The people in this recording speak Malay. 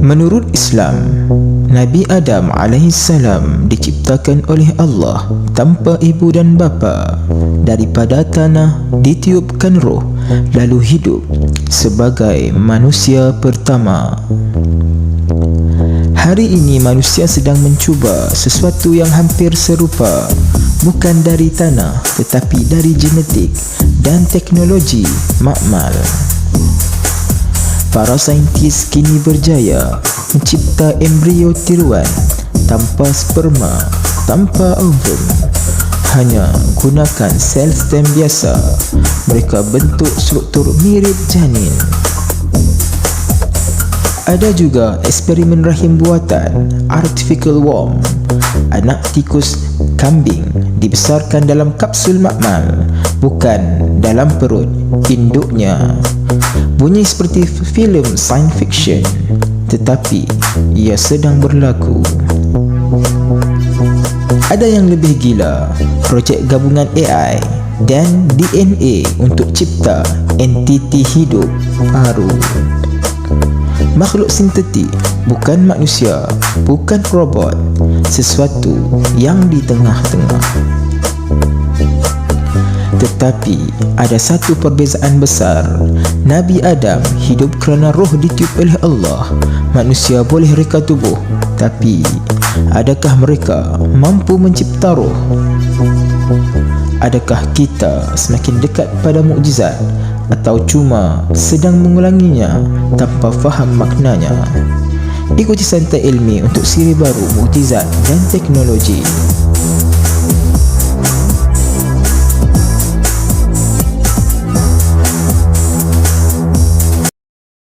Menurut Islam, Nabi Adam alaihissalam diciptakan oleh Allah tanpa ibu dan bapa. Daripada tanah ditiupkan roh, lalu hidup sebagai manusia pertama. Hari ini manusia sedang mencuba sesuatu yang hampir serupa, bukan dari tanah tetapi dari genetik dan teknologi makmal. Para saintis kini berjaya mencipta embrio tiruan tanpa sperma, tanpa ovum. Hanya gunakan sel stem biasa, mereka bentuk struktur mirip janin. Ada juga eksperimen rahim buatan, artificial womb. Anak tikus kambing dibesarkan dalam kapsul makmal, bukan dalam perut induknya. Bunyi seperti filem science fiction, tetapi ia sedang berlaku. Ada yang lebih gila, projek gabungan AI dan DNA untuk cipta entiti hidup baru. Makhluk sintetik, bukan manusia, bukan robot, sesuatu yang di tengah-tengah. Tetapi ada satu perbezaan besar. Nabi Adam hidup kerana roh ditiup oleh Allah. Manusia boleh reka tubuh, tapi adakah mereka mampu mencipta roh? Adakah kita semakin dekat pada mukjizat atau cuma sedang mengulanginya tanpa faham maknanya? Ikuti Santai Ilmi untuk siri baru mukjizat dan teknologi.